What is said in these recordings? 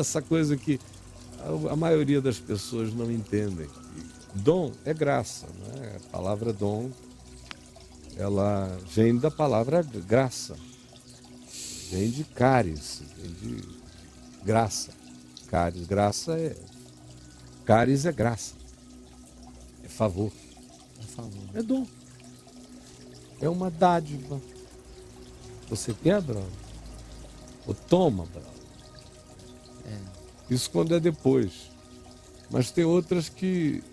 essa coisa que a maioria das pessoas não entendem. Dom é graça, né? A palavra dom, ela vem da palavra graça, vem de caris, vem de graça. Caris é graça, é favor, Por favor. é dom, é uma dádiva. Você quer, brother? Ou toma, brother? Isso quando é depois. Mas tem outras que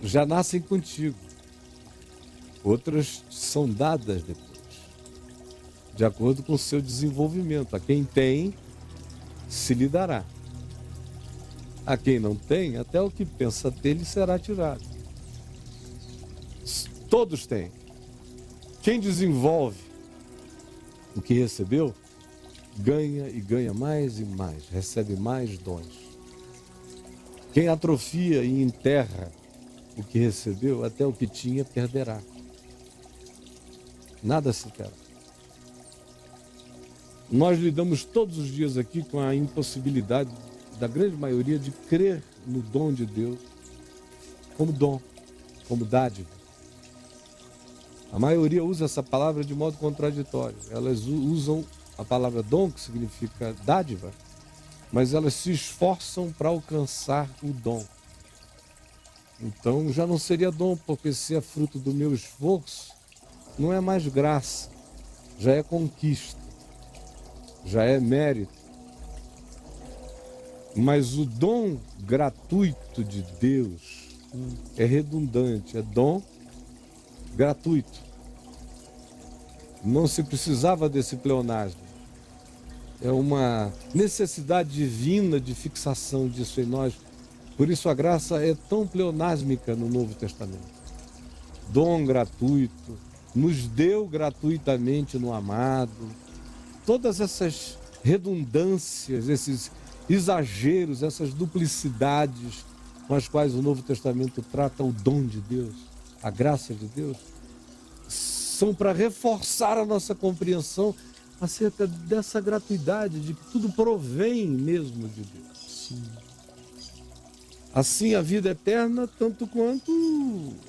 já nascem contigo. Outras são dadas depois, de acordo com o seu desenvolvimento. A quem tem, se lhe dará. A quem não tem, até o que pensa ter lhe será tirado. Todos têm. Quem desenvolve o que recebeu, ganha e ganha mais e mais, recebe mais dons. Quem atrofia e enterra o que recebeu, até o que tinha, perderá. Nada se terá. Nós lidamos todos os dias aqui com a impossibilidade da grande maioria de crer no dom de Deus como dom, como dádiva. A maioria usa essa palavra de modo contraditório. Elas usam a palavra dom, que significa dádiva, mas elas se esforçam para alcançar o dom. Então já não seria dom, porque se é fruto do meu esforço, não é mais graça, já é conquista, já é mérito. Mas o dom gratuito de Deus é redundante, é dom gratuito. Não se precisava desse pleonasmo. É uma necessidade divina de fixação disso em nós. Por isso a graça é tão pleonásmica no Novo Testamento. Dom gratuito, nos deu gratuitamente no amado. Todas essas redundâncias, esses exageros, essas duplicidades com as quais o Novo Testamento trata o dom de Deus, a graça de Deus, são para reforçar a nossa compreensão acerca dessa gratuidade, de que tudo provém mesmo de Deus. Sim. Assim a vida eterna, tanto quanto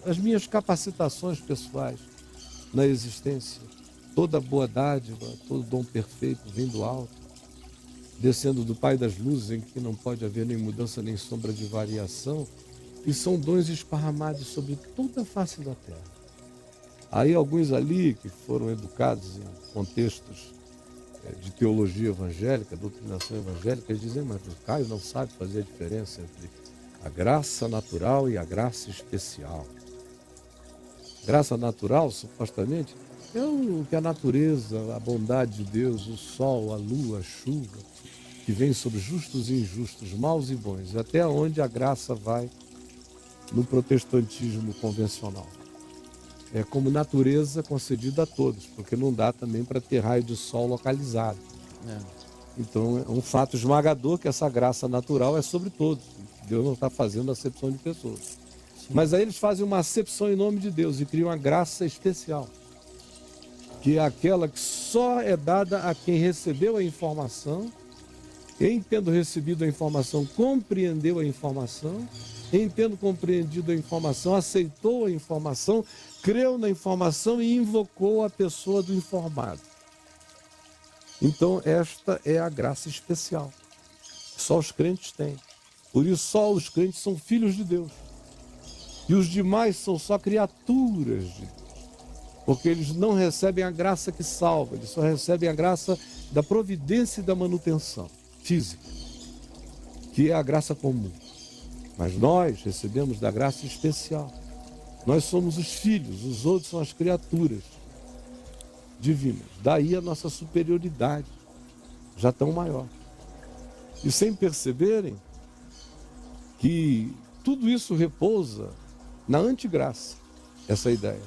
as minhas capacitações pessoais na existência. Toda boa dádiva, todo dom perfeito vem do alto, descendo do Pai das luzes, em que não pode haver nem mudança nem sombra de variação, e são dons esparramados sobre toda a face da terra. Aí alguns ali que foram educados em contextos de teologia evangélica, doutrinação evangélica, eles dizem, mas o Caio não sabe fazer a diferença entre a graça natural e a graça especial. Graça natural, supostamente, é o que a natureza, a bondade de Deus, o sol, a lua, a chuva, que vem sobre justos e injustos, maus e bons, até onde a graça vai no protestantismo convencional. É como natureza concedida a todos, porque não dá também para ter raio de sol localizado. Então é um fato esmagador que essa graça natural é sobre todos. Deus não está fazendo acepção de pessoas. Sim. Mas aí eles fazem uma acepção em nome de Deus e criam uma graça especial, que é aquela que só é dada a quem recebeu a informação, em tendo recebido a informação, compreendeu a informação, em tendo compreendido a informação, aceitou a informação, creu na informação e invocou a pessoa do informado. Então esta é a graça especial. Só os crentes têm. Por isso só os crentes são filhos de Deus. E os demais são só criaturas de Deus. Porque eles não recebem a graça que salva, eles só recebem a graça da providência e da manutenção física, que é a graça comum. Mas nós recebemos da graça especial. Nós somos os filhos, os outros são as criaturas divinas. Daí a nossa superioridade, já tão maior. E sem perceberem que tudo isso repousa na antigraça, essa ideia.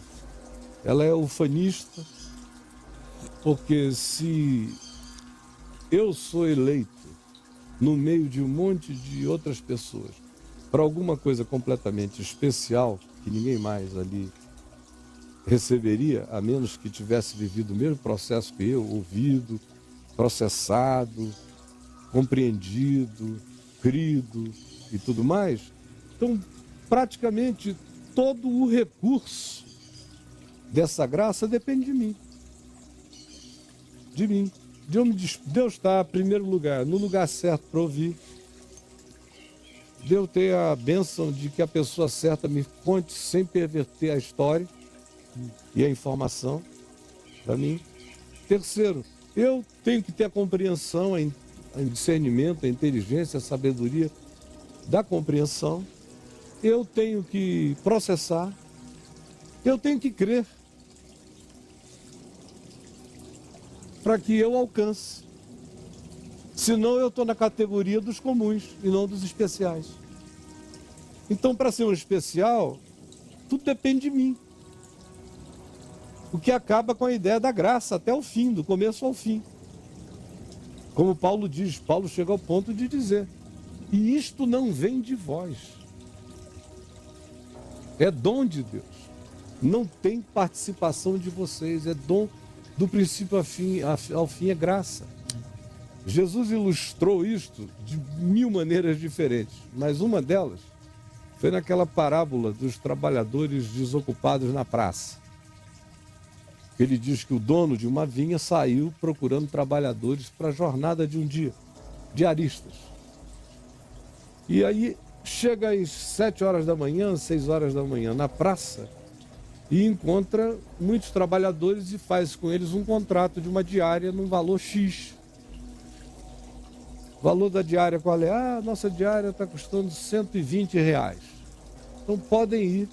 Ela é ufanista, porque se eu sou eleito no meio de um monte de outras pessoas para alguma coisa completamente especial, que ninguém mais ali receberia, a menos que tivesse vivido o mesmo processo que eu, ouvido, processado, compreendido, crido e tudo mais. Então, praticamente todo o recurso dessa graça depende de mim. De mim. Deus está, em primeiro lugar, no lugar certo para ouvir. Deus tem a bênção de que a pessoa certa me conte sem perverter a história e a informação para mim. Terceiro, eu tenho que ter a compreensão, o discernimento, a inteligência, a sabedoria da compreensão. Eu tenho que processar. Eu tenho que crer para que eu alcance. Senão eu estou na categoria dos comuns e não dos especiais. Então, para ser um especial, tudo depende de mim. O que acaba com a ideia da graça até o fim, do começo ao fim. Como Paulo diz, Paulo chega ao ponto de dizer: e isto não vem de vós. É dom de Deus. Não tem participação de vocês, é dom do princípio ao fim, é graça. Jesus ilustrou isto de 1000 maneiras diferentes, mas uma delas foi naquela parábola dos trabalhadores desocupados na praça. Ele diz que o dono de uma vinha saiu procurando trabalhadores para a jornada de um dia, diaristas. E aí chega às 7 horas da manhã, 6 horas da manhã na praça e encontra muitos trabalhadores e faz com eles um contrato de uma diária num valor X. O valor da diária qual é? Ah, nossa diária está custando R$120. Então podem ir,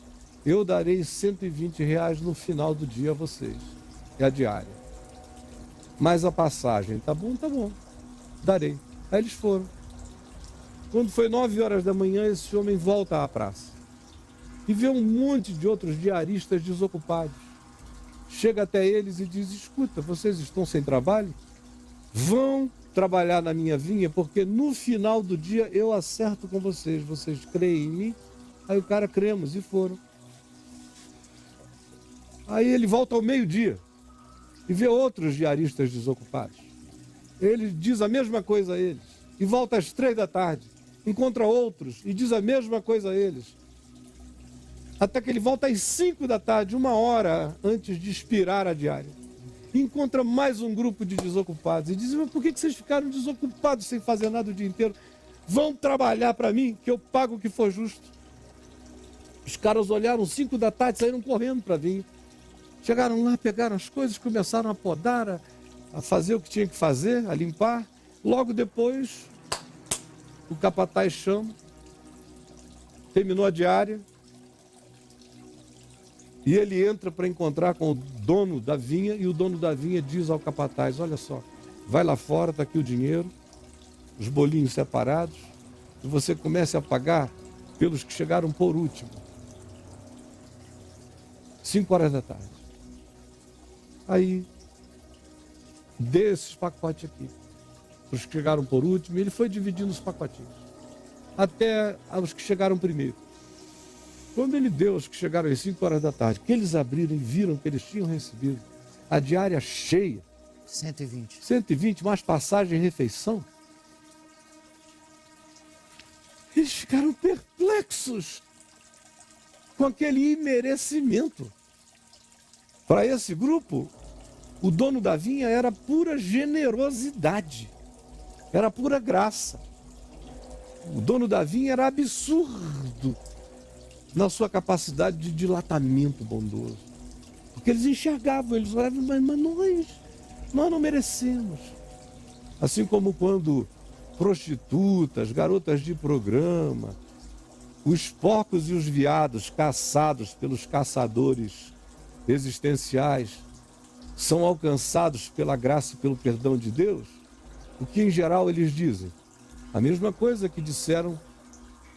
eu darei R$120 no final do dia a vocês. É a diária. Mais a passagem, tá bom? Tá bom. Darei. Aí eles foram. Quando foi 9 horas da manhã, esse homem volta à praça. E vê um monte de outros diaristas desocupados. Chega até eles e diz: escuta, vocês estão sem trabalho? Vão trabalhar na minha vinha, porque no final do dia eu acerto com vocês. Vocês creem em mim? Aí o cara, cremos, e foram. Aí ele volta ao meio-dia e vê outros diaristas desocupados. Ele diz a mesma coisa a eles. E volta às 3 da tarde, encontra outros e diz a mesma coisa a eles. Até que ele volta às 5 da tarde, 1 hora antes de expirar a diária. E encontra mais um grupo de desocupados. E diz: mas por que vocês ficaram desocupados sem fazer nada o dia inteiro? Vão trabalhar para mim, que eu pago o que for justo. Os caras olharam 5 da tarde, saíram correndo para vir. Chegaram lá, pegaram as coisas, começaram a podar, a fazer o que tinha que fazer, a limpar. Logo depois, o capataz chama, terminou a diária, e ele entra para encontrar com o dono da vinha, e o dono da vinha diz ao capataz: olha só, vai lá fora, está aqui o dinheiro, os bolinhos separados, e você comece a pagar pelos que chegaram por último. 5 horas da tarde. Aí, dê esses pacotes aqui, os que chegaram por último, e ele foi dividindo os pacotinhos, até os que chegaram primeiro. Quando ele deu aos que chegaram às 5 horas da tarde, que eles abriram e viram que eles tinham recebido a diária cheia, 120 mais passagem e refeição, eles ficaram perplexos com aquele imerecimento. Para esse grupo, o dono da vinha era pura generosidade, era pura graça. O dono da vinha era absurdo na sua capacidade de dilatamento bondoso. Porque eles enxergavam, eles olhavam: mas nós não merecemos. Assim como quando prostitutas, garotas de programa, os porcos e os veados caçados pelos caçadores existenciais são alcançados pela graça e pelo perdão de Deus, o que em geral eles dizem? A mesma coisa que disseram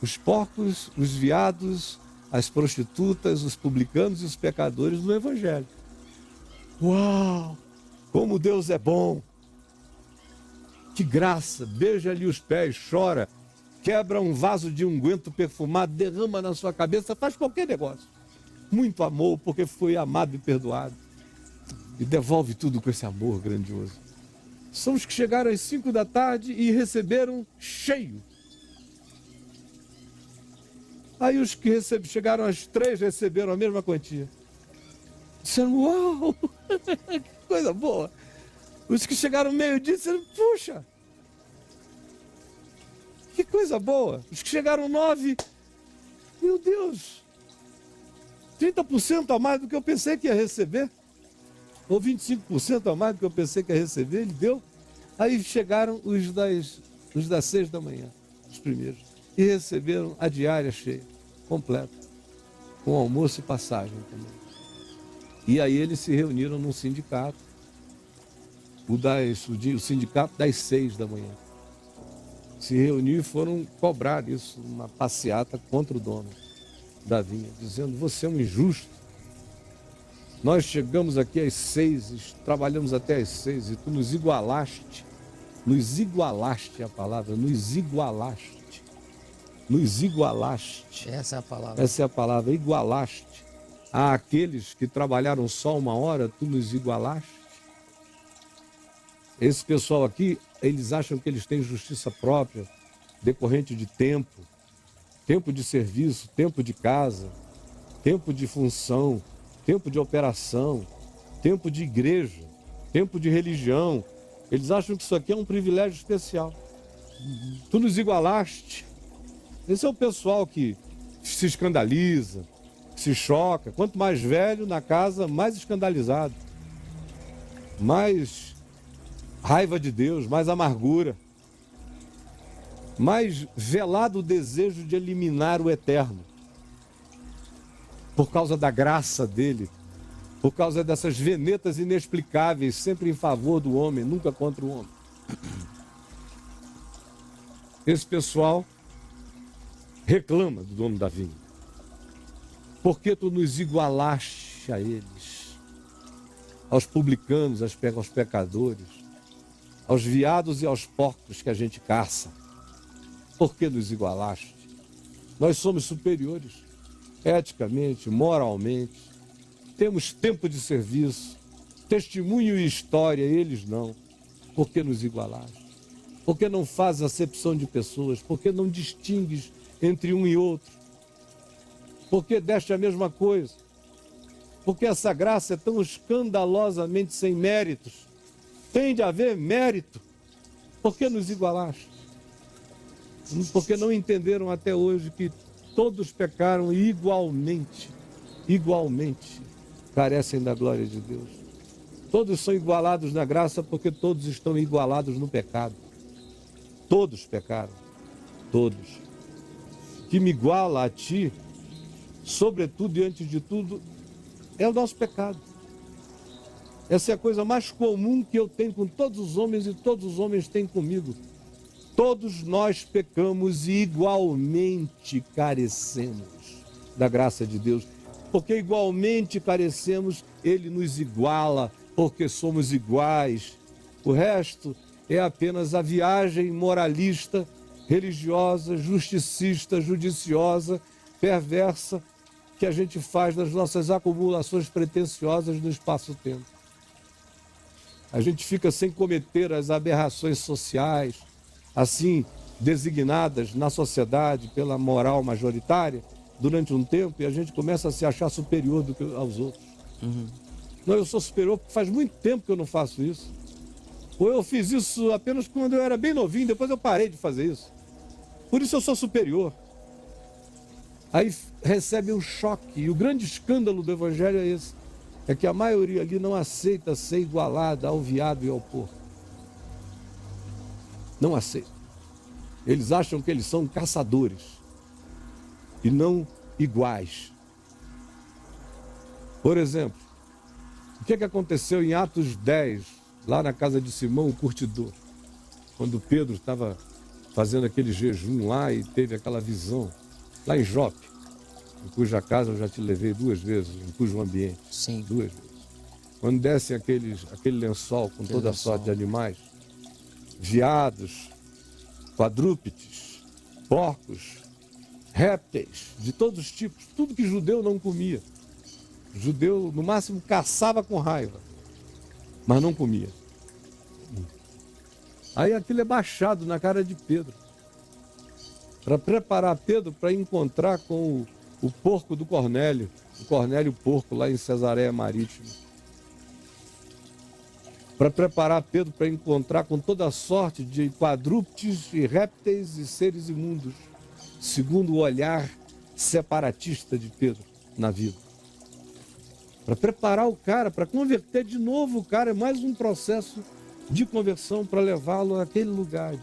os porcos, os veados, as prostitutas, os publicanos e os pecadores no Evangelho. Uau! Como Deus é bom! Que graça! Beija-lhe os pés, chora, quebra um vaso de unguento perfumado, derrama na sua cabeça, faz qualquer negócio. Muito amor, porque foi amado e perdoado. E devolve tudo com esse amor grandioso. são os que chegaram às 5 da tarde e receberam cheio. Aí os que chegaram às 3 receberam a mesma quantia. Disseram, uau, que coisa boa. Os que chegaram meio-dia disseram, puxa, que coisa boa. Os que chegaram 9, meu Deus, 30% a mais do que eu pensei que ia receber. Ou 25% a mais do que eu pensei que ia receber, ele deu. Aí chegaram os das 6 da manhã, os primeiros, e receberam a diária cheia, completa, com almoço e passagem também. E aí eles se reuniram num sindicato, o sindicato das 6 da manhã. Se reuniram e foram cobrar isso, uma passeata contra o dono da vinha, dizendo, você é um injusto. Nós chegamos aqui às 6, trabalhamos até às 6 e tu nos igualaste é a palavra, nos igualaste. Essa é a palavra. Essa é a palavra, igualaste. Àqueles que trabalharam só 1 hora, tu nos igualaste. Esse pessoal aqui, eles acham que eles têm justiça própria, decorrente de tempo de serviço, tempo de casa, tempo de função, tempo de operação, tempo de igreja, tempo de religião. Eles acham que isso aqui é um privilégio especial. Tu nos igualaste. Esse é o pessoal que se escandaliza, se choca. Quanto mais velho na casa, mais escandalizado. Mais raiva de Deus, mais amargura. Mais velado o desejo de eliminar o eterno. Por causa da graça dele. Por causa dessas venetas inexplicáveis, sempre em favor do homem, nunca contra o homem. Esse pessoal reclama do dono da vinha. Por que tu nos igualaste a eles? Aos publicanos, aos pecadores, aos viados e aos porcos que a gente caça. Por que nos igualaste? Nós somos superiores, eticamente, moralmente. Temos tempo de serviço, testemunho e história, eles não. Por que nos igualaste? Por que não fazes acepção de pessoas? Por que não distingues entre um e outro? Por que deste a mesma coisa? Porque essa graça é tão escandalosamente sem méritos. Tem de haver mérito. Por que nos igualaste? Porque não entenderam até hoje que todos pecaram igualmente carecem da glória de Deus. Todos são igualados na graça porque todos estão igualados no pecado. Todos pecaram. Todos. O que me iguala a ti, sobretudo e antes de tudo, é o nosso pecado. Essa é a coisa mais comum que eu tenho com todos os homens e todos os homens têm comigo. Todos nós pecamos e igualmente carecemos da graça de Deus. Porque igualmente carecemos, Ele nos iguala, porque somos iguais. O resto é apenas a viagem moralista, religiosa, justicista, judiciosa, perversa, que a gente faz nas nossas acumulações pretensiosas no espaço-tempo. A gente fica sem cometer as aberrações sociais, assim designadas na sociedade pela moral majoritária, durante um tempo, e a gente começa a se achar superior do que aos outros. Não, eu sou superior porque faz muito tempo que eu não faço isso. Ou eu fiz isso apenas quando eu era bem novinho, depois eu parei de fazer isso. Por isso eu sou superior. Aí recebe um choque. E o grande escândalo do Evangelho é esse. É que a maioria ali não aceita ser igualada ao veado e ao porco. Não aceita. Eles acham que eles são caçadores e não iguais. Por exemplo, o que aconteceu em Atos 10, lá na casa de Simão, o curtidor, quando Pedro estava fazendo aquele jejum lá e teve aquela visão, lá em Jope, em cuja casa eu já te levei 2 vezes, em cujo ambiente. Sim. 2 vezes. Quando desce aquele lençol com toda a sorte de animais, veados, quadrúpedes, porcos, répteis, de todos os tipos, tudo que judeu não comia. O judeu, no máximo, caçava com raiva, mas não comia. Aí aquilo é baixado na cara de Pedro, para preparar Pedro para encontrar com o porco do Cornélio, o Cornélio Porco, lá em Cesareia Marítima. Para preparar Pedro para encontrar com toda a sorte de quadrúpedes e répteis e seres imundos, segundo o olhar separatista de Pedro na vida. Para preparar o cara, para converter de novo o cara, é mais um processo de conversão para levá-lo àquele lugar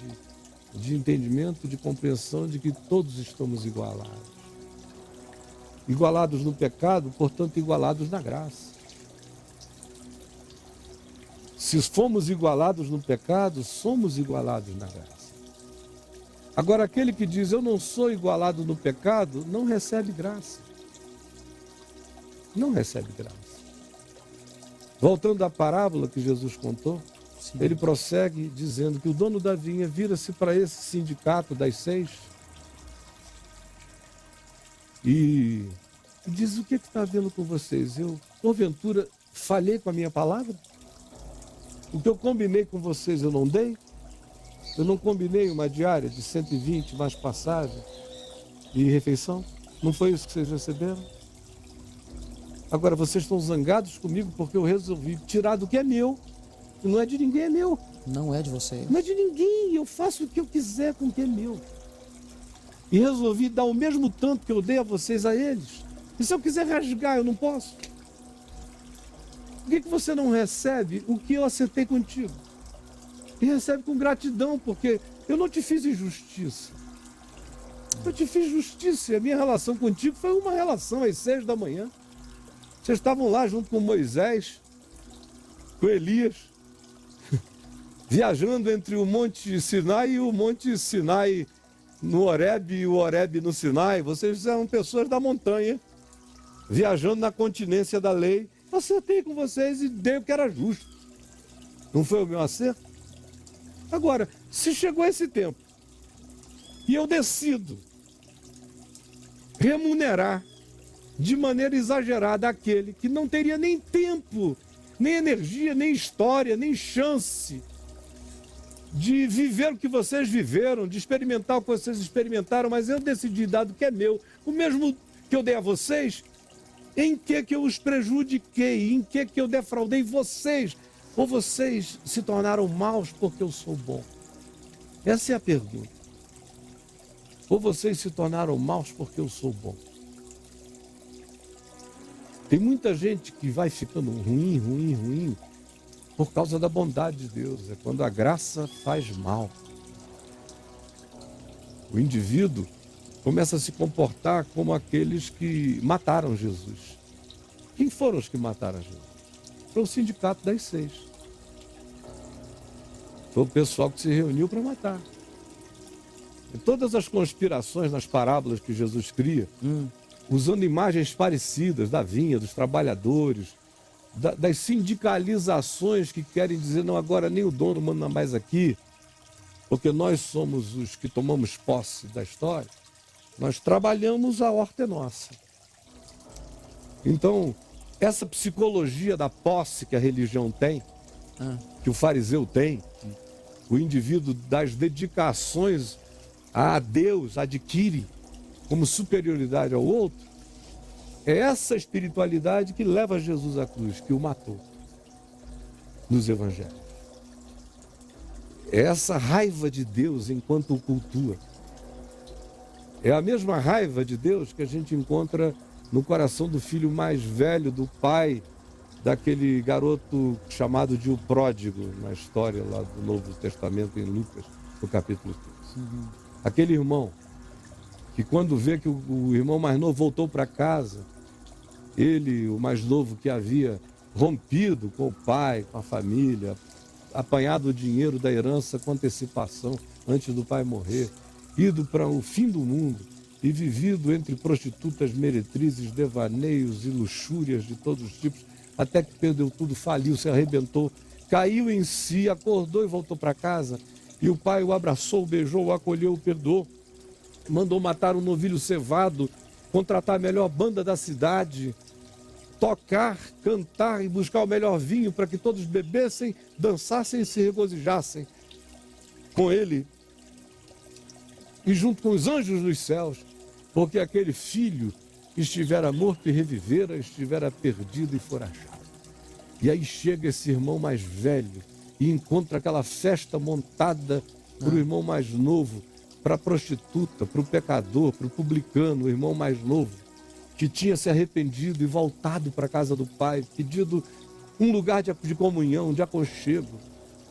de entendimento, de compreensão de que todos estamos igualados. Igualados no pecado, portanto igualados na graça. Se fomos igualados no pecado, somos igualados na graça. Agora, aquele que diz, eu não sou igualado no pecado, não recebe graça. Não recebe graça. Voltando à parábola que Jesus contou, sim, ele prossegue dizendo que o dono da vinha vira-se para esse sindicato das 6 e diz, o que está havendo com vocês? Eu, porventura, falhei com a minha palavra? O que eu combinei com vocês eu não dei? Eu não combinei uma diária de 120 mais passagem e refeição? Não foi isso que vocês receberam? Agora vocês estão zangados comigo porque eu resolvi tirar do que é meu. E não é de ninguém, é meu. Não é de você. Não é de ninguém, eu faço o que eu quiser com o que é meu. E resolvi dar o mesmo tanto que eu dei a vocês a eles. E se eu quiser rasgar, eu não posso? Por que você não recebe o que eu acertei contigo? E recebe com gratidão, porque eu não te fiz injustiça. Eu te fiz justiça e a minha relação contigo foi uma relação às 6 da manhã. Vocês estavam lá junto com Moisés, com Elias, viajando entre o Monte Sinai e o Monte Sinai no Horebe e o Horebe no Sinai. Vocês eram pessoas da montanha, viajando na continência da lei. Eu acertei com vocês e dei o que era justo. Não foi o meu acerto? Agora, se chegou esse tempo e eu decido remunerar de maneira exagerada aquele que não teria nem tempo, nem energia, nem história, nem chance de viver o que vocês viveram, de experimentar o que vocês experimentaram, mas eu decidi dar do que é meu, o mesmo que eu dei a vocês, em que eu os prejudiquei, em que eu defraudei vocês, ou vocês se tornaram maus porque eu sou bom? Essa é a pergunta. Ou vocês se tornaram maus porque eu sou bom? Tem muita gente que vai ficando ruim por causa da bondade de Deus. É quando a graça faz mal. O indivíduo começa a se comportar como aqueles que mataram Jesus. Quem foram os que mataram Jesus? Foi o sindicato das 6. Foi o pessoal que se reuniu para matar. E todas as conspirações nas parábolas que Jesus cria, usando imagens parecidas da vinha, dos trabalhadores, das sindicalizações que querem dizer, não, agora nem o dono manda mais aqui, porque nós somos os que tomamos posse da história, nós trabalhamos, a horta é nossa. Então, essa psicologia da posse que a religião tem, que o fariseu tem, que o indivíduo das dedicações a Deus adquire como superioridade ao outro, é essa espiritualidade que leva Jesus à cruz, que o matou nos evangelhos. É essa raiva de Deus enquanto o cultua. É a mesma raiva de Deus que a gente encontra no coração do filho mais velho, do pai, daquele garoto chamado de o pródigo, na história lá do Novo Testamento, em Lucas, no capítulo 15. Aquele irmão que quando vê que o irmão mais novo voltou para casa, ele, o mais novo que havia rompido com o pai, com a família, apanhado o dinheiro da herança com antecipação antes do pai morrer, ido para o fim do mundo e vivido entre prostitutas, meretrizes, devaneios e luxúrias de todos os tipos, até que perdeu tudo, faliu, se arrebentou, caiu em si, acordou e voltou para casa. E o pai o abraçou, o beijou, o acolheu, o perdoou, mandou matar um novilho cevado, contratar a melhor banda da cidade, tocar, cantar e buscar o melhor vinho para que todos bebessem, dançassem e se regozijassem. com ele e junto com os anjos dos céus, porque aquele filho estivera morto e revivera, estivera perdido e fora achado. E aí chega esse irmão mais velho e encontra aquela festa montada para o irmão mais novo, para a prostituta, para o pecador, para o publicano, o irmão mais novo, que tinha se arrependido e voltado para a casa do pai, pedido um lugar de comunhão, de aconchego,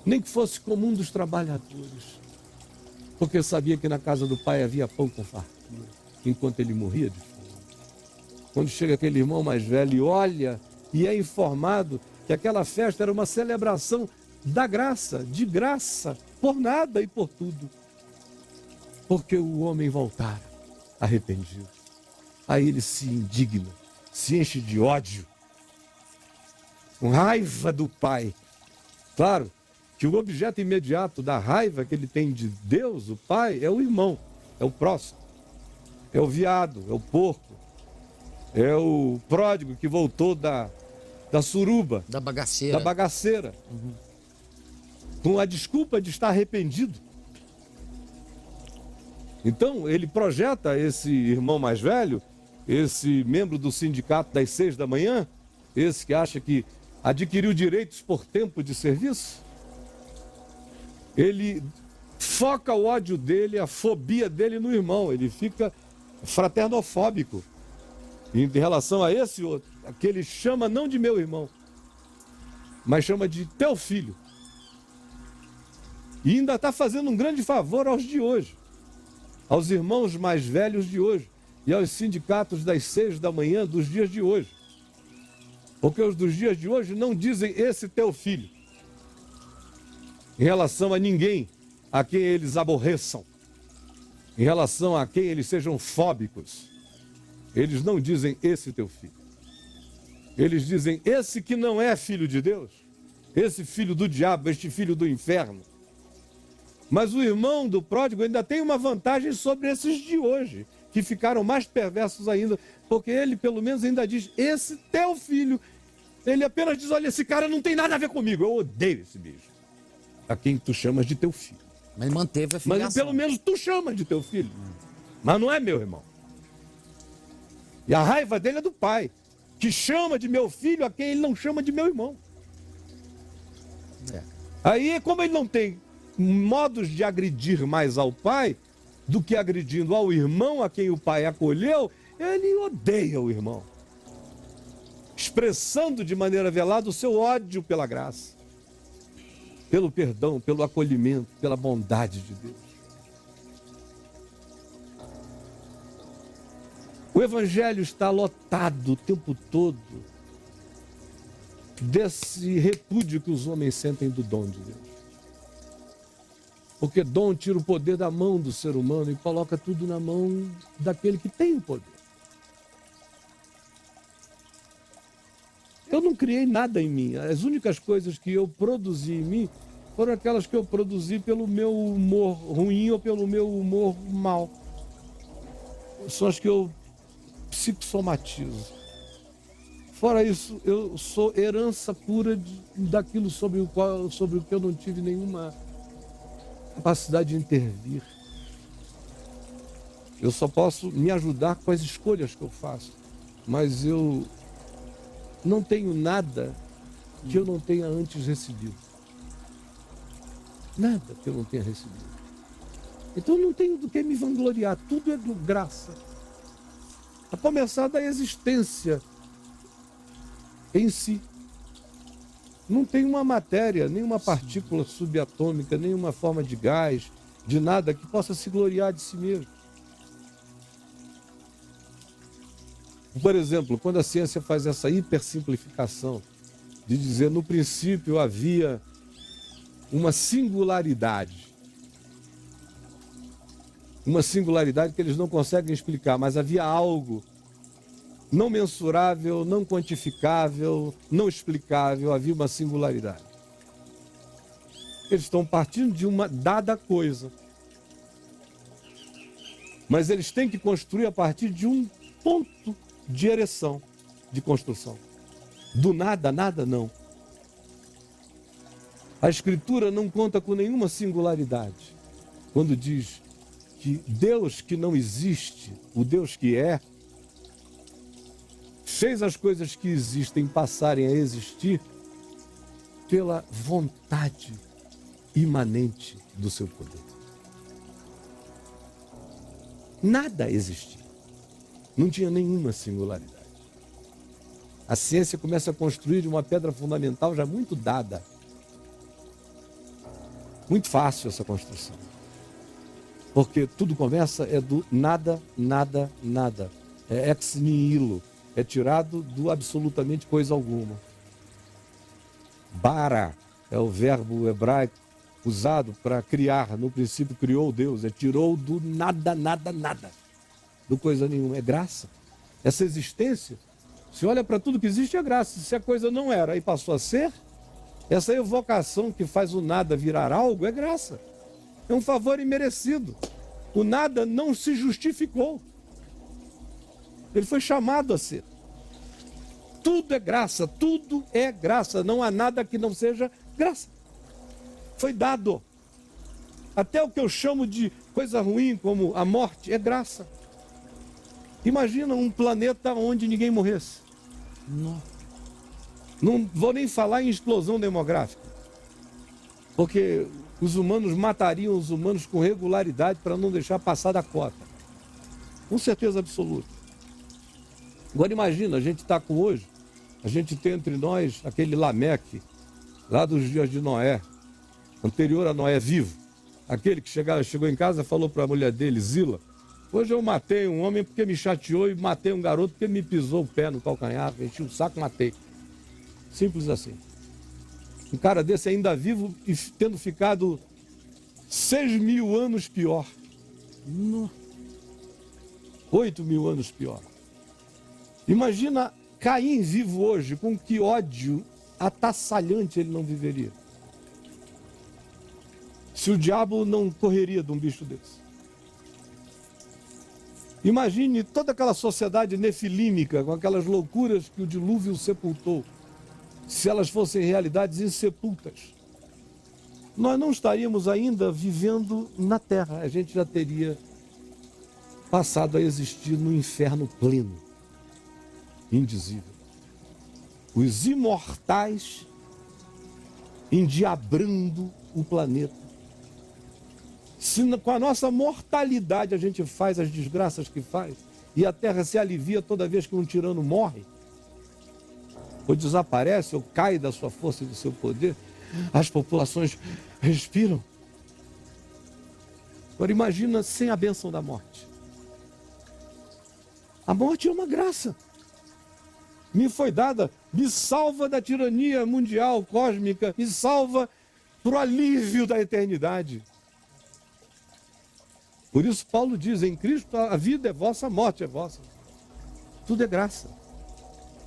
nem que fosse comum dos trabalhadores, porque sabia que na casa do pai havia pão com fartura, enquanto ele morria de fome. Quando chega aquele irmão mais velho e olha e é informado que aquela festa era uma celebração da graça, de graça, por nada e por tudo, porque o homem voltara arrependido. Aí ele se indigna, se enche de ódio, com raiva do pai. Claro que o objeto imediato da raiva que ele tem de Deus, o pai, é o irmão, é o próximo, é o veado, é o porco, é o pródigo que voltou da suruba, da bagaceira, com a desculpa de estar arrependido. Então ele projeta esse irmão mais velho, esse membro do sindicato das 6 da manhã, esse que acha que adquiriu direitos por tempo de serviço, ele foca o ódio dele, a fobia dele no irmão, ele fica fraternofóbico em relação a esse outro, que ele chama não de meu irmão, mas chama de teu filho. E ainda está fazendo um grande favor aos de hoje, aos irmãos mais velhos de hoje e aos sindicatos das 6 da manhã dos dias de hoje. Porque os dos dias de hoje não dizem esse teu filho em relação a ninguém a quem eles aborreçam, em relação a quem eles sejam fóbicos. Eles não dizem esse teu filho. Eles dizem esse que não é filho de Deus, esse filho do diabo, este filho do inferno. Mas o irmão do pródigo ainda tem uma vantagem sobre esses de hoje, que ficaram mais perversos ainda, porque ele pelo menos ainda diz, esse teu filho, ele apenas diz, olha, esse cara não tem nada a ver comigo, eu odeio esse bicho. A quem tu chamas de teu filho. Mas manteve a filiação. Mas pelo menos tu chamas de teu filho. Mas não é meu irmão. E a raiva dele é do pai, que chama de meu filho a quem ele não chama de meu irmão. Aí, como ele não tem modos de agredir mais ao pai do que agredindo ao irmão a quem o pai acolheu, ele odeia o irmão, expressando de maneira velada o seu ódio pela graça, pelo perdão, pelo acolhimento, pela bondade de Deus. O evangelho está lotado o tempo todo desse repúdio que os homens sentem do dom de Deus. Porque dom tira o poder da mão do ser humano e coloca tudo na mão daquele que tem o poder. Eu não criei nada em mim. As únicas coisas que eu produzi em mim foram aquelas que eu produzi pelo meu humor ruim ou pelo meu humor mau. São as que eu psicossomatizo. Fora isso, eu sou herança pura daquilo sobre o que eu não tive nenhuma capacidade de intervir. Eu só posso me ajudar com as escolhas que eu faço, mas eu não tenho nada que eu não tenha antes recebido. Nada que eu não tenha recebido. Então eu não tenho do que me vangloriar, tudo é de graça. A começar da existência em si. Não tem uma matéria, nem uma partícula subatômica, nem uma forma de gás, de nada que possa se gloriar de si mesmo. Por exemplo, quando a ciência faz essa hipersimplificação de dizer no princípio havia uma singularidade que eles não conseguem explicar, mas havia algo não mensurável, não quantificável, não explicável, havia uma singularidade. Eles estão partindo de uma dada coisa, mas eles têm que construir a partir de um ponto de ereção, de construção. Do nada, nada não. A Escritura não conta com nenhuma singularidade. quando diz que Deus que não existe, o Deus que é, fez as coisas que existem passarem a existir pela vontade imanente do seu poder. Nada existia. Não tinha nenhuma singularidade. A ciência começa a construir uma pedra fundamental já muito dada. Muito fácil essa construção. Porque tudo começa do nada, nada, nada. É ex nihilo. É tirado do absolutamente coisa alguma. Bara é o verbo hebraico usado para criar. No princípio criou Deus. Tirou do nada, nada, nada. Do coisa nenhuma. É graça. Essa existência, se olha para tudo que existe, é graça. Se a coisa não era e passou a ser, essa evocação que faz o nada virar algo é graça. É um favor imerecido. O nada não se justificou. Ele foi chamado a ser. Tudo é graça, tudo é graça. Não há nada que não seja graça. Foi dado. Até o que eu chamo de coisa ruim, como a morte, é graça. Imagina um planeta onde ninguém morresse. Não vou nem falar em explosão demográfica. Porque os humanos matariam os humanos com regularidade para não deixar passar da cota. Com certeza absoluta. Agora imagina, a gente está com hoje, a gente tem entre nós aquele Lameque, lá dos dias de Noé, anterior a Noé vivo. Aquele que chegou em casa e falou para a mulher dele, Zila, hoje eu matei um homem porque me chateou e matei um garoto porque me pisou o pé no calcanhar, enchi o saco e matei. Simples assim. Um cara desse ainda vivo e tendo ficado 6.000 anos pior. 8.000 anos pior. Imagina Caim vivo hoje, com que ódio atassalhante ele não viveria. Se o diabo não correria de um bicho desse. Imagine toda aquela sociedade nefilímica, com aquelas loucuras que o dilúvio sepultou. Se elas fossem realidades insepultas, nós não estaríamos ainda vivendo na Terra. A gente já teria passado a existir no inferno pleno, indizível. Os imortais endiabrando o planeta. Se com a nossa mortalidade a gente faz as desgraças que faz, e a Terra se alivia toda vez que um tirano morre, ou desaparece, ou cai da sua força e do seu poder, as populações respiram. Agora imagina sem a bênção da morte. A morte é uma graça. Me foi dada, me salva da tirania mundial, cósmica, me salva para o alívio da eternidade. Por isso Paulo diz, em Cristo a vida é vossa, a morte é vossa. Tudo é graça.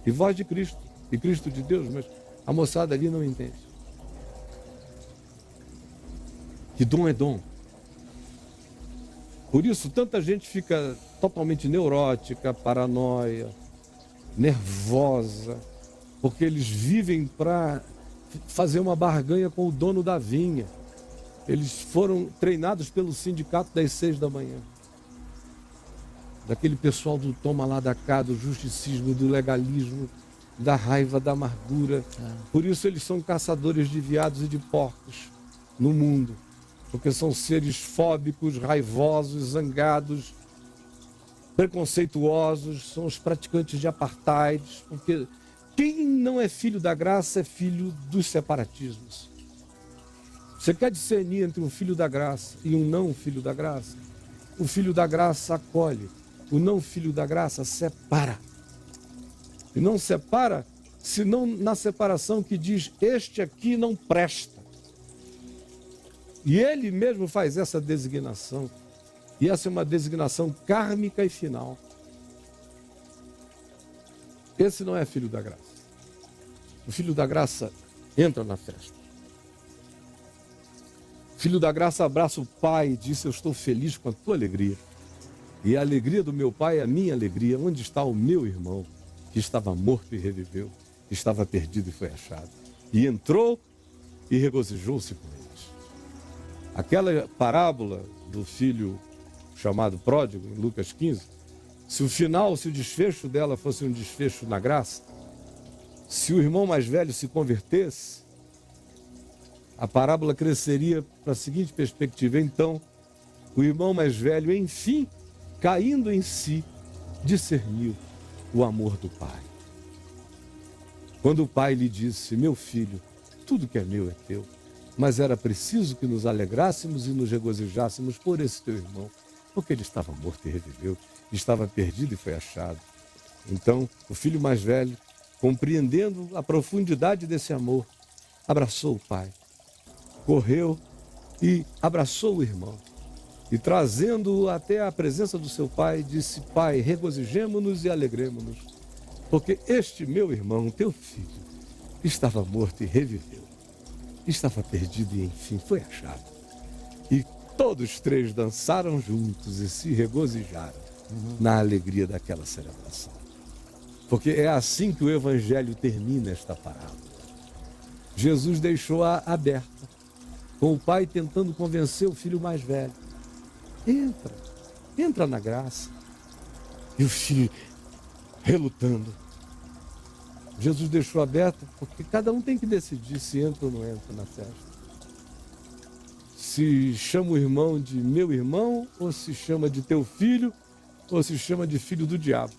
E voz de Cristo, e Cristo de Deus, mas a moçada ali não entende. Que dom é dom. Por isso tanta gente fica totalmente neurótica, paranoia, nervosa, porque eles vivem para fazer uma barganha com o dono da vinha. Eles foram treinados pelo sindicato das 6 da manhã. Daquele pessoal do toma lá da cá, do justicismo, do legalismo, da raiva, da amargura. Por isso eles são caçadores de veados e de porcos no mundo. Porque são seres fóbicos, raivosos, zangados, preconceituosos, são os praticantes de apartheid. Porque quem não é filho da graça é filho dos separatismos. Você quer discernir entre um filho da graça e um não filho da graça? O filho da graça acolhe, o não filho da graça separa. E não separa, senão na separação que diz, este aqui não presta. E ele mesmo faz essa designação. E essa é uma designação kármica e final. Esse não é filho da graça. O filho da graça entra na festa. Filho da graça abraça o pai e diz, eu estou feliz com a tua alegria. E a alegria do meu pai é a minha alegria. Onde está o meu irmão, que estava morto e reviveu, que estava perdido e foi achado? E entrou e regozijou-se com eles. Aquela parábola do filho chamado pródigo, em Lucas 15, se o desfecho dela fosse um desfecho na graça, se o irmão mais velho se convertesse, a parábola cresceria para a seguinte perspectiva. Então, o irmão mais velho, enfim, caindo em si, discerniu o amor do pai. Quando o pai lhe disse: meu filho, tudo que é meu é teu, mas era preciso que nos alegrássemos e nos regozijássemos por esse teu irmão, porque ele estava morto e reviveu, estava perdido e foi achado. Então, o filho mais velho, compreendendo a profundidade desse amor, abraçou o pai, correu e abraçou o irmão. E trazendo-o até a presença do seu pai, disse: pai, regozijemo-nos e alegremo-nos, porque este meu irmão, teu filho, estava morto e reviveu, estava perdido e enfim foi achado. E todos três dançaram juntos e se regozijaram na alegria daquela celebração. Porque é assim que o Evangelho termina esta parábola. Jesus deixou-a aberta, com o pai tentando convencer o filho mais velho. Entra na graça. E o filho relutando. Jesus deixou aberto porque cada um tem que decidir se entra ou não entra na festa. Se chama o irmão de meu irmão, ou se chama de teu filho, ou se chama de filho do diabo.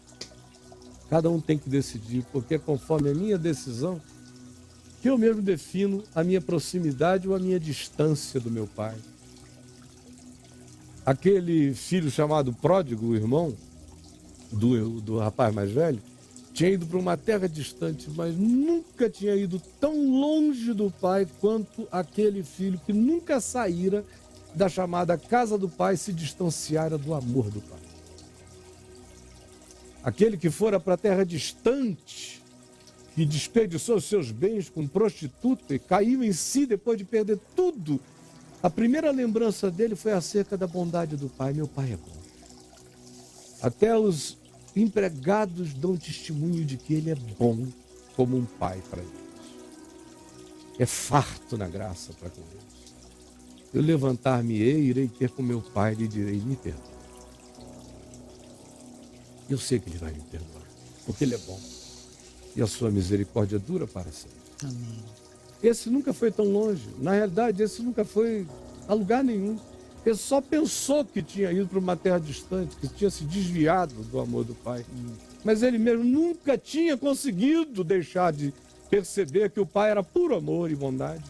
Cada um tem que decidir, porque é conforme a minha decisão que eu mesmo defino a minha proximidade ou a minha distância do meu pai. Aquele filho chamado pródigo, o irmão do rapaz mais velho, tinha ido para uma terra distante, mas nunca tinha ido tão longe do pai quanto aquele filho que nunca saíra da chamada casa do pai, se distanciara do amor do pai. Aquele que fora para a terra distante, que desperdiçou os seus bens com prostituta e caiu em si depois de perder tudo, a primeira lembrança dele foi acerca da bondade do pai. Meu pai é bom. Até os empregados dão testemunho de que ele é bom como um pai para eles. É farto na graça para com eles. Eu levantar-me-ei, irei ter com meu pai e lhe direi: me perdoa. Eu sei que ele vai me perdoar, porque ele é bom. E a sua misericórdia dura para sempre. Amém. Esse nunca foi tão longe. Na realidade, esse nunca foi a lugar nenhum. Ele só pensou que tinha ido para uma terra distante, que tinha se desviado do amor do pai. Mas ele mesmo nunca tinha conseguido deixar de perceber que o pai era puro amor e bondade.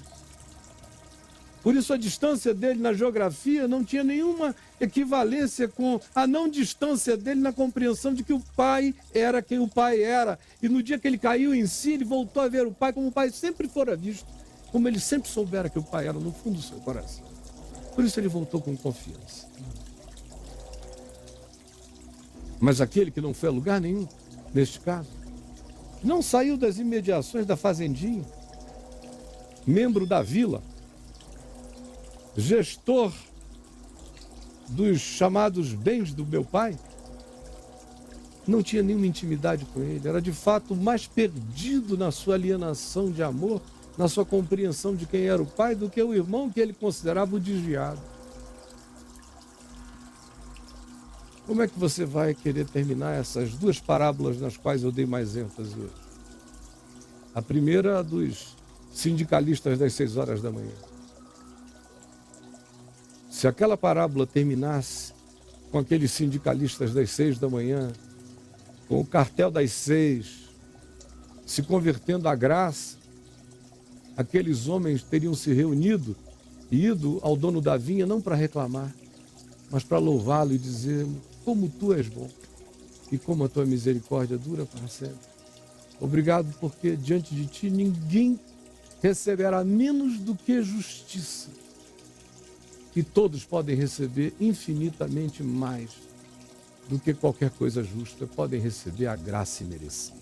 Por isso a distância dele na geografia não tinha nenhuma equivalência com a não distância dele na compreensão de que o pai era quem o pai era. E no dia que ele caiu em si, ele voltou a ver o pai como o pai sempre fora visto, como ele sempre soubera que o pai era no fundo do seu coração. Por isso ele voltou com confiança. Mas aquele que não foi a lugar nenhum, neste caso, não saiu das imediações da fazendinha, membro da vila, gestor dos chamados bens do meu pai, não tinha nenhuma intimidade com ele, era de fato mais perdido na sua alienação de amor, na sua compreensão de quem era o pai, do que o irmão que ele considerava o desviado. Como é que você vai querer terminar essas duas parábolas nas quais eu dei mais ênfase hoje? A primeira, a dos sindicalistas das 6 horas da manhã. Se aquela parábola terminasse com aqueles sindicalistas das 6 da manhã, com o cartel das 6, se convertendo à graça, aqueles homens teriam se reunido e ido ao dono da vinha não para reclamar, mas para louvá-lo e dizer: como tu és bom e como a tua misericórdia dura para sempre. Obrigado, porque diante de ti ninguém receberá menos do que justiça. E todos podem receber infinitamente mais do que qualquer coisa justa, podem receber a graça imerecida.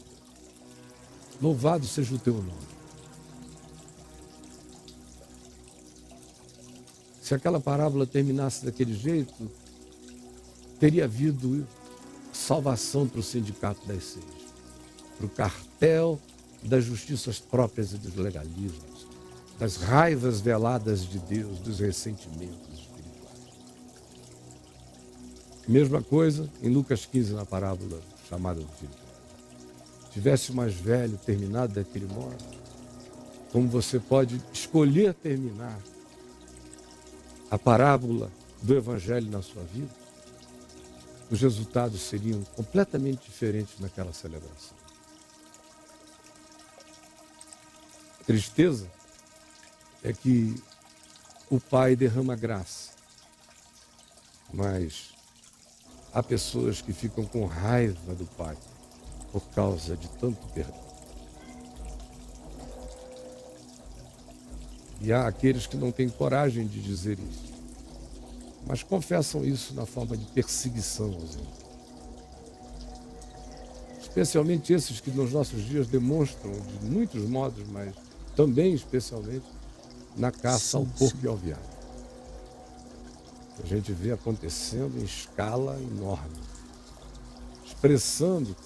Louvado seja o teu nome. Se aquela parábola terminasse daquele jeito, teria havido salvação para o sindicato das 6, para o cartel das justiças próprias e dos legalismos, das raivas veladas de Deus, dos ressentimentos espirituais. Mesma coisa em Lucas 15, na parábola chamada do filho pródigo. Tivesse o mais velho terminado daquele modo, como você pode escolher terminar a parábola do Evangelho na sua vida, os resultados seriam completamente diferentes naquela celebração. A tristeza é que o Pai derrama graça, mas há pessoas que ficam com raiva do Pai por causa de tanto perdão. E há aqueles que não têm coragem de dizer isso, mas confessam isso na forma de perseguição aos irmãos. Especialmente esses que nos nossos dias demonstram de muitos modos, mas também especialmente na caça ao porco e ao viado. A gente vê acontecendo em escala enorme, expressando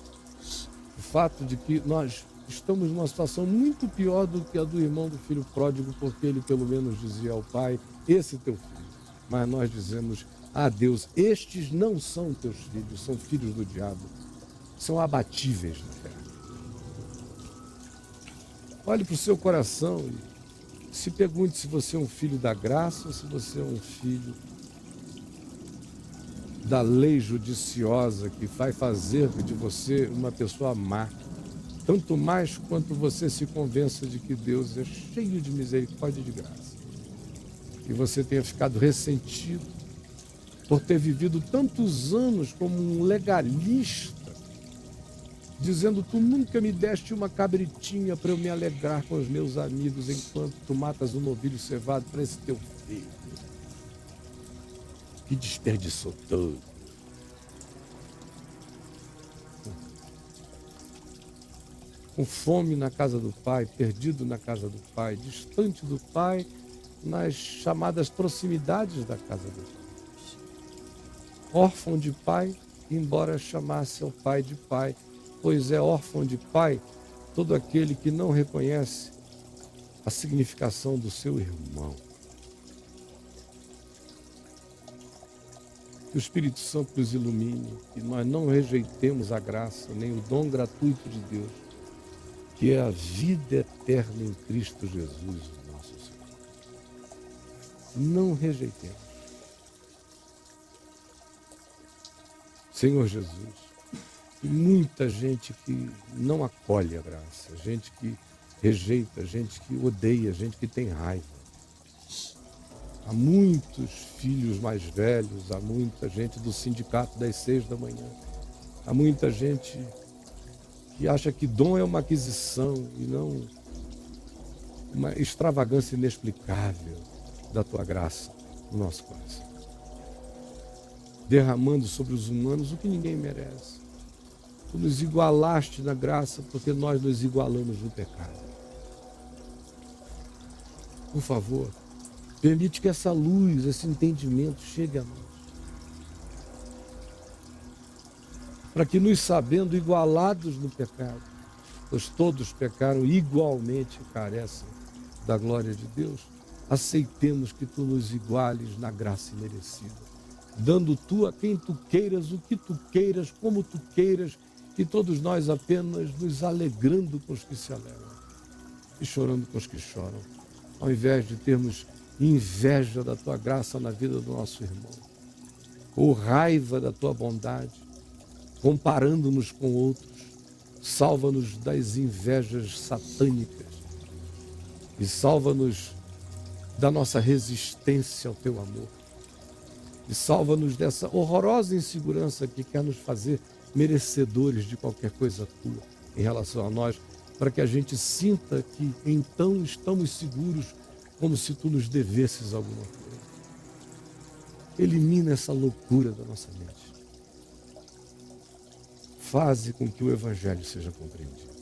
o fato de que nós estamos numa situação muito pior do que a do irmão do filho pródigo, porque ele pelo menos dizia ao pai: esse é teu filho. Mas nós dizemos: ah, Deus, estes não são teus filhos, são filhos do diabo, são abatíveis na terra. Olhe para o seu coração e se pergunte se você é um filho da graça ou se você é um filho da lei judiciosa que vai fazer de você uma pessoa má. Tanto mais quanto você se convença de que Deus é cheio de misericórdia e de graça. E você tenha ficado ressentido por ter vivido tantos anos como um legalista, dizendo: tu nunca me deste uma cabritinha para eu me alegrar com os meus amigos enquanto tu matas um novilho cevado para esse teu filho, que desperdiçou tudo. Com fome na casa do Pai, perdido na casa do Pai, distante do Pai, nas chamadas proximidades da casa do Pai. Órfão de pai, embora chamasse ao Pai de Pai, pois é órfão de pai todo aquele que não reconhece a significação do seu irmão. Que o Espírito Santo nos ilumine, que nós não rejeitemos a graça, nem o dom gratuito de Deus, que é a vida eterna em Cristo Jesus, o nosso Senhor. Não rejeitemos. Senhor Jesus, muita gente que não acolhe a graça, gente que rejeita, gente que odeia, gente que tem raiva. Há muitos filhos mais velhos, há muita gente do sindicato das 6 da manhã, há muita gente que acha que dom é uma aquisição e não uma extravagância inexplicável da tua graça no nosso coração, derramando sobre os humanos o que ninguém merece. Tu nos igualaste na graça porque nós nos igualamos no pecado. Por favor, permite que essa luz, esse entendimento chegue a nós, para que, nos sabendo igualados no pecado, pois todos pecaram igualmente e carecem da glória de Deus, aceitemos que tu nos iguales na graça imerecida, dando tu a quem tu queiras, o que tu queiras, como tu queiras, e todos nós apenas nos alegrando com os que se alegram e chorando com os que choram, ao invés de termos inveja da tua graça na vida do nosso irmão, ou raiva da tua bondade, comparando-nos com outros. Salva-nos das invejas satânicas e salva-nos da nossa resistência ao teu amor. E salva-nos dessa horrorosa insegurança que quer nos fazer merecedores de qualquer coisa tua em relação a nós, para que a gente sinta que então estamos seguros, como se tu nos devesses alguma coisa. Elimina essa loucura da nossa mente. Faze com que o Evangelho seja compreendido.